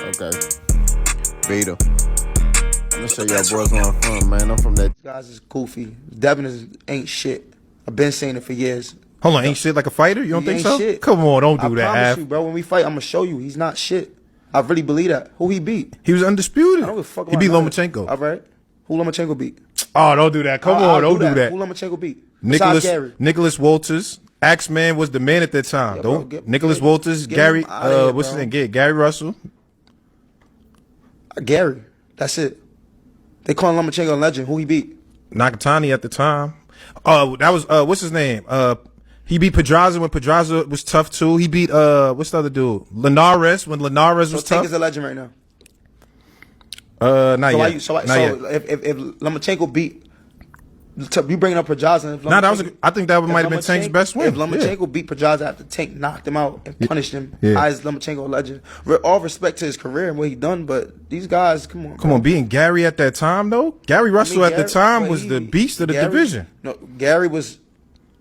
Okay. Vita. I'm gonna show y'all boys where I'm from, man. I'm from that. These guys is goofy. Devin ain't shit. I've been saying it for years. Hold on, ain't shit like a fighter? You don't He think ain't so? shit. Come on, don't do that, I promise Av. you, bro. When we fight, I'm gonna show you he's not shit. I really believe that. Who he beat? He was undisputed. I don't give a fuck He about beat none of Lomachenko. it. All right. Who Lomachenko beat? Oh, don't do that. Come on, don't do that. Who Lomachenko beat? Besides Gary. Nicholas Walters. Axeman was the man at that time. Yeah, Don't bro, Nicholas Walters, Gary, him outta here, what's his bro. name? Gary Russell. Gary. That's it. They call him Lomachenko a legend. Who he beat? Nakatani at the time. Oh, that was what's his name? He beat Pedraza when Pedraza was tough too. He beat what's the other dude? Linares when Linares was So Tank tough. is a legend right now. Not yet. Not yet. If Lomachenko beat, you bringing up Pedraza? No, that was. I think that might have been Tank's best win. If Lomachenko beat Pedraza after Tank knocked him out and punished him, Yeah. I is Lomachenko a legend. All respect to his career and what he done, but these guys, come on. Come on, beating Gary at that time though. Gary Russell at the time was the beast of the division. No, Gary was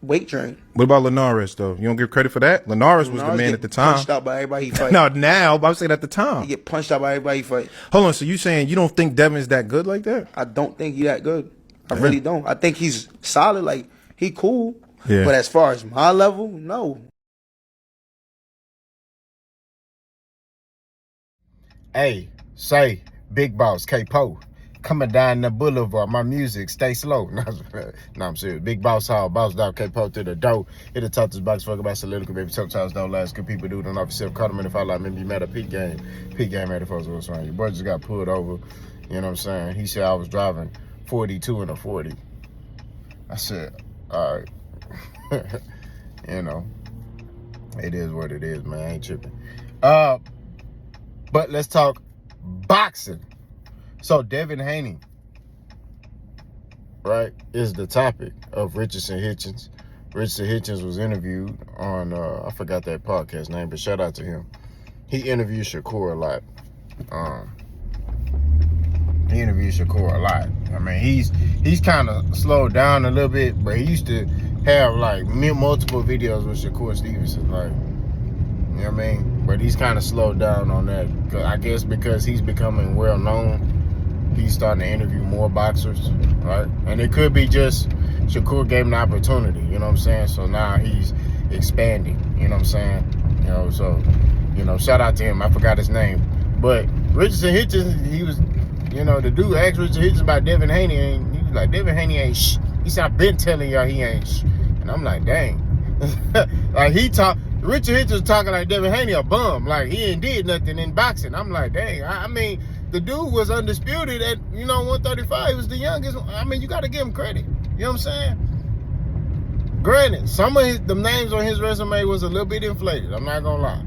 weight trained. What about Linares though? You don't give credit for that? Linares was the man at the time. Punched out by everybody he fight. No, now, but I'm saying at the time. He get punched out by everybody he fight. Hold on, so you saying you don't think Devin's that good like that? I don't think he that good. I really don't. I think he's solid. Like, he cool. Yeah. But as far as my level, no. Hey, say, Big Boss, K-Po, coming down the boulevard, my music, stay slow. No, I'm serious. Big Boss Hall, Boss Dog, K-Po to the door. Hit the top this box, fuck about solidical, baby. Sometimes don't last. Good people do, don't off yourself. Caught them in the fight like maybe you met a peak game. Peak game at the folks what's wrong. Your boy just got pulled over. You know what I'm saying? He said I was driving 42 and a 40. I said, all right. You know, it is what it is, man. I ain't tripping. But let's talk boxing. So Devin Haney, right, is the topic of Richardson Hitchens. Richardson Hitchens was interviewed on, I forgot that podcast name, but shout out to him. He interviewed Shakur a lot. He interviewed Shakur a lot. I mean, he's kind of slowed down a little bit, but he used to have like multiple videos with Shakur Stevenson, like, you know what I mean? But he's kind of slowed down on that. I guess because he's becoming well known, he's starting to interview more boxers, right? And it could be just Shakur gave him the opportunity, you know what I'm saying? So now he's expanding, you know what I'm saying? You know, so, you know, shout out to him. I forgot his name. But Richardson Hitchens, he was, you know, the dude asked Richardson Hitchens about Devin Haney, and he was like, Devin Haney ain't shh. He said, I've been telling y'all he ain't shh. And I'm like, dang. Like, Richard Hitchens talking like Devin Haney a bum. Like, he ain't did nothing in boxing. I'm like, dang. I mean, the dude was undisputed at, 135. He was the youngest. I mean, you got to give him credit. You know what I'm saying? Granted, some of the names on his resume was a little bit inflated. I'm not going to lie.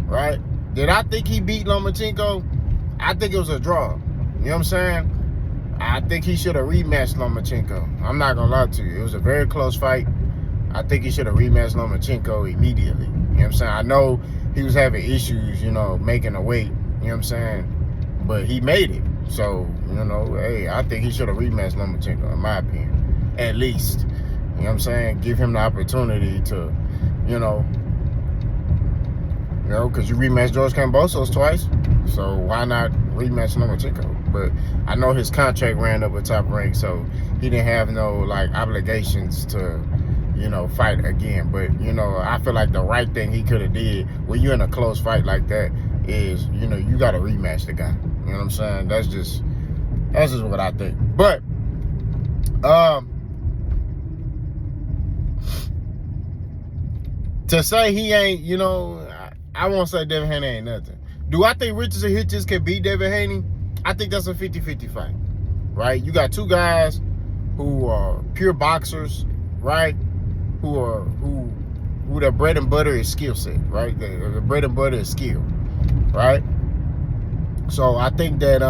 Right? Did I think he beat Lomachenko? I think it was a draw. You know what I'm saying? I think he should have rematched Lomachenko. I'm not going to lie to you. It was a very close fight. I think he should have rematched Lomachenko immediately. You know what I'm saying? I know he was having issues, making a weight. You know what I'm saying? But he made it. So, hey, I think he should have rematched Lomachenko, in my opinion. At least. You know what I'm saying? Give him the opportunity to, because you rematched George Kambosos twice. So why not rematch Lomachenko? But I know his contract ran up with Top Rank, so he didn't have no, obligations to, fight again. But, I feel like the right thing he could have did when you're in a close fight like that is, you got to rematch the guy. You know what I'm saying? That's just what I think. But, to say he ain't, I won't say Devin Haney ain't nothing. Do I think Richardson Hitchens can beat Devin Haney? I think that's a 50-50 fight, right? You got two guys who are pure boxers, right? Who their bread and butter is skill set, right? The bread and butter is skill, right? So I think that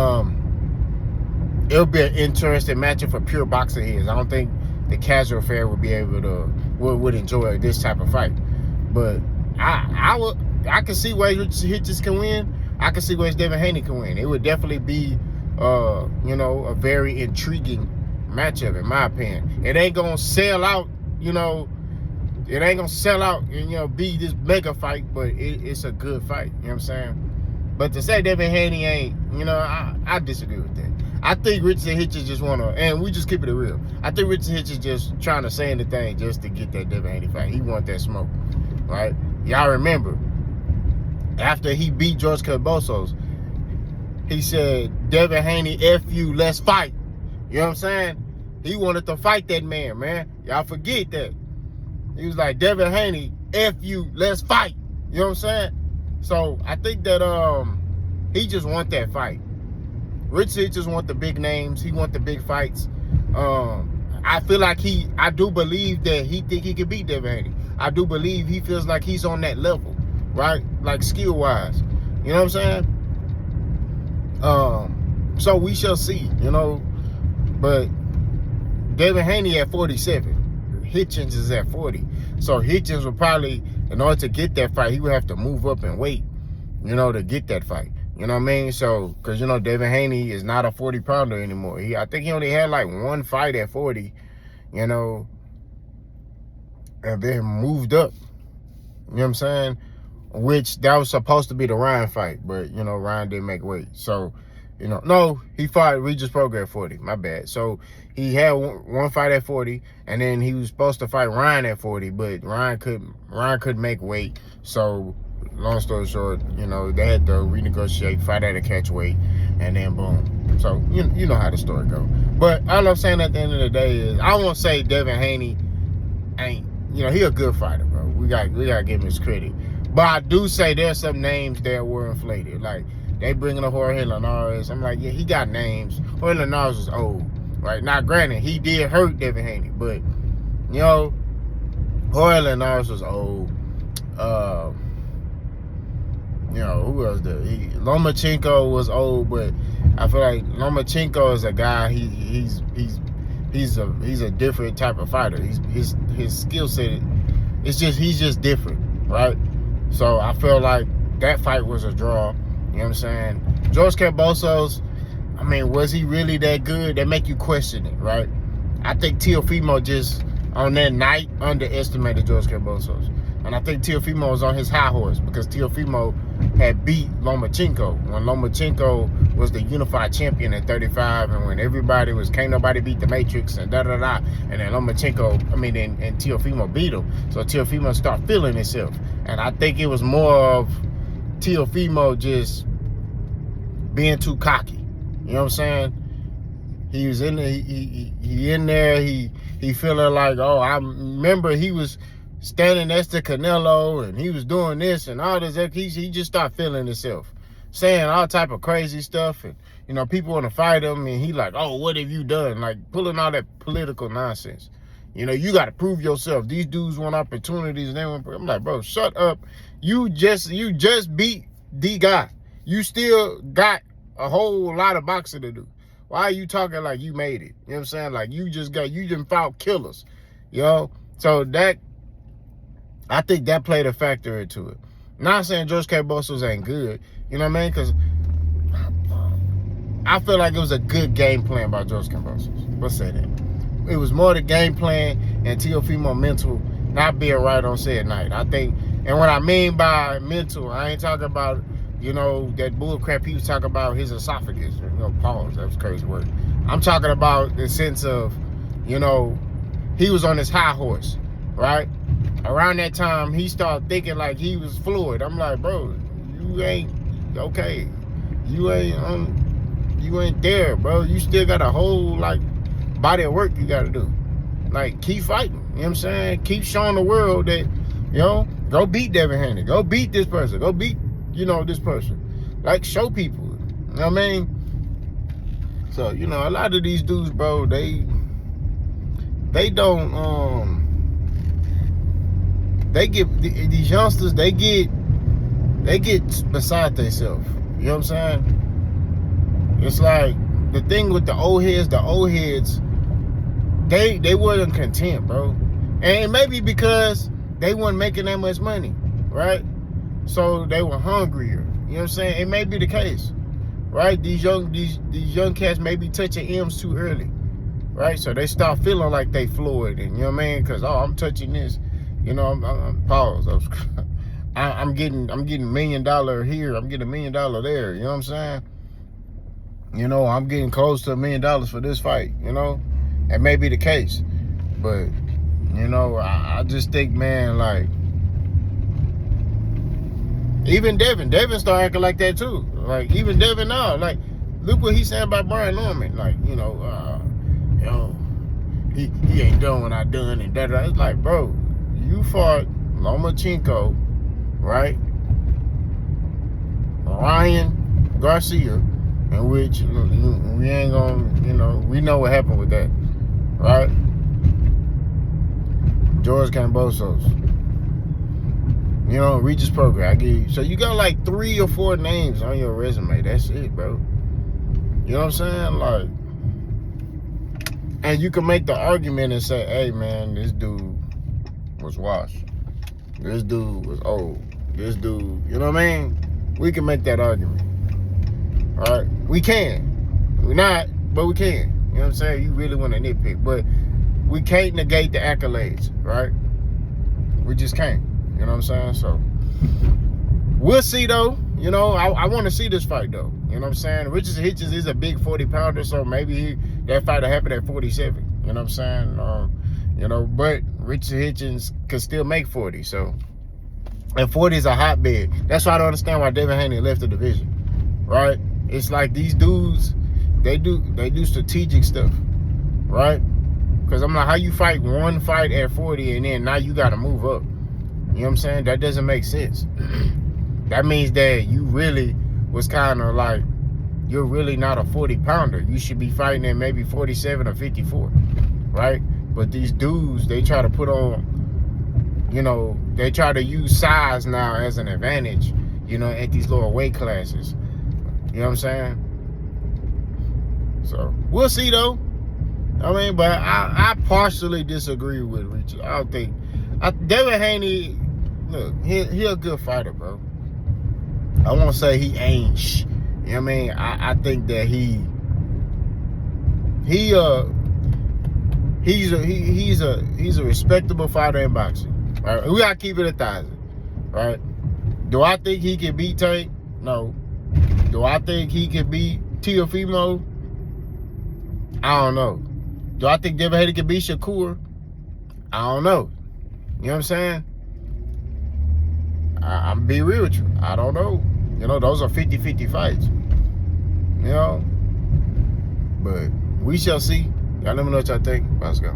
it'll be an interesting matchup for pure boxing heads. I don't think the casual fan would be able to would enjoy this type of fight, but I can see ways Richardson Hitchens can win. I can see ways Devin Haney can win. It would definitely be, a very intriguing matchup, in my opinion. It ain't gonna sell out, it ain't gonna sell out and, be this mega fight, but it's a good fight. You know what I'm saying? But to say Devin Haney ain't, you know, I disagree with that. I think Richardson Hitchens just want to, and we just keep it real. I think Richardson Hitchens just trying to say anything just to get that Devin Haney fight. He want that smoke, right? Y'all remember, after he beat George Kambosos, he said, Devin Haney, F you, let's fight. You know what I'm saying? He wanted to fight that man. Y'all forget that. He was like, Devin Haney, F you, let's fight. You know what I'm saying? So I think that he just want that fight. Richardson just want the big names. He want the big fights. I feel like I do believe that he think he can beat Devin Haney. I do believe he feels like he's on that level, right? Like skill-wise. You know what I'm saying? So we shall see, you know. But Devin Haney at 47. Hitchens is at 40. So Hitchens would probably, in order to get that fight, he would have to move up and wait, you know, to get that fight. You know what I mean? So, because, you know, Devin Haney is not a 40-pounder anymore. I think he only had like one fight at 40, you know, and then moved up. You know what I'm saying? Which, that was supposed to be the Ryan fight, but, you know, Ryan didn't make weight. So, you know, no, he fought Regis Prograis at 40. My bad. So, he had one fight at 40, and then he was supposed to fight Ryan at 40, but Ryan couldn't make weight. So, long story short, you know, they had to renegotiate, fight at a catch weight, and then boom. So, you know how the story goes. But all I'm saying at the end of the day is, I won't say Devin Haney ain't, you know, he a good fighter, bro. We got to give him his credit. But I do say there's some names that were inflated. Like, they bringing up Jorge Linares. I'm like, yeah, he got names. Jorge Linares was old, right? Now, granted, he did hurt Devin Haney, but, you know, Jorge Linares was old. You know, who else there? Lomachenko was old, but I feel like Lomachenko is a guy. He's a different type of fighter. His skill set, he's just different, right? So I feel like that fight was a draw. You know what I'm saying? George Kambosos, I mean, was he really that good? That make you question it, right? I think Teofimo just on that night underestimated George Kambosos. And I think Teofimo was on his high horse because Teofimo had beat Lomachenko when Lomachenko was the unified champion at 35, and when everybody was, can't nobody beat the Matrix and da-da-da. And then Lomachenko, and Teofimo beat him. So Teofimo started feeling himself. And I think it was more of Teofimo just being too cocky. You know what I'm saying? He was in there, he in there, he feeling like, oh, I remember he was standing next to Canelo and he was doing this and all this. He just started feeling himself, saying all type of crazy stuff, and you know, people want to fight him, and he like, oh, what have you done? Like pulling all that political nonsense. You know, you got to prove yourself. These dudes want opportunities, and they want. I'm like, bro, shut up. You just beat the guy. You still got a whole lot of boxing to do. Why are you talking like you made it? You know what I'm saying? Like you done fought killers, you know? So that, I think that played a factor into it. Not saying George Kambosos ain't good, you know what I mean? Because I feel like it was a good game plan by George Kambosos. Let's say that. It was more the game plan and Teofimo mental not being right on said night. I think, and what I mean by mental, I ain't talking about, you know, that bull crap he was talking about his esophagus. You know, pause, that was a crazy word. I'm talking about the sense of, you know, he was on his high horse, right? Around that time, he started thinking like he was fluid. I'm like, bro, you ain't okay. You ain't there, bro. You still got a whole like body of work you got to do. Like, keep fighting. You know what I'm saying? Keep showing the world that, you know, go beat Devin Haney. Go beat this person. Go beat, you know, this person. Like, show people. You know what I mean? So, you know, a lot of these dudes, bro, they don't, they get, these youngsters, they get beside themselves. You know what I'm saying? It's like, the thing with the old heads, they wasn't content, bro. And maybe because they weren't making that much money, right? So they were hungrier. You know what I'm saying? It may be the case, right? These young cats may be touching M's too early, right? So they start feeling like they fluid, and you know what I mean? Because, oh, I'm touching this. You know, I'm pause. I'm getting $1 million here, I'm getting $1 million there, you know what I'm saying? You know, I'm getting close to $1 million for this fight, you know? That may be the case. But, you know, I just think, man, like, even Devin started acting like that too. Like, even Devin now, like, look what he's saying about Brian Norman. Like, you know, he ain't done what I done and that. It's like, bro, you fought Lomachenko, right? Ryan Garcia, in which we ain't gonna, you know, we know what happened with that, right? George Cambosos, you know, Regis program. I give you, so you got like 3 or 4 names on your resume. That's it, bro. You know what I'm saying? Like, and you can make the argument and say, hey, man, this dude was washed. This dude was old. This dude, you know what I mean? We can make that argument. All right? We can. We're not, but we can. You know what I'm saying? You really want to nitpick. But we can't negate the accolades, right? We just can't. You know what I'm saying? So, we'll see, though. You know, I want to see this fight, though. You know what I'm saying? Richardson Hitchens is a big 40-pounder, so maybe that fight will happen at 47. You know what I'm saying? You know, but Richardson Hitchens could still make 40, so. And 40 is a hotbed. That's why I don't understand why Devin Haney left the division, right? It's like these dudes, they do strategic stuff, right? Because I'm like, how you fight one fight at 40 and then now you got to move up? You know what I'm saying? That doesn't make sense. That means that you really was kind of like, you're really not a 40-pounder. You should be fighting at maybe 47 or 54, right? But these dudes, they try to put on, you know, they try to use size now as an advantage, you know, at these lower weight classes. You know what I'm saying? So, we'll see, though. I mean, but I partially disagree with Richard. I don't think... Devin Haney, look, he a good fighter, bro. I won't say he ain't shh. You know what I mean? I think that he's a respectable fighter in boxing. Right? We gotta keep it 1,000. Right? Do I think he can beat Tank? No. Do I think he can beat Teofimo? I don't know. Do I think Devin Haney can beat Shakur? I don't know. You know what I'm saying? I'm be real with you. I don't know. You know, those are 50-50 fights. You know? But we shall see. Y'all let me know what y'all think. Let's go.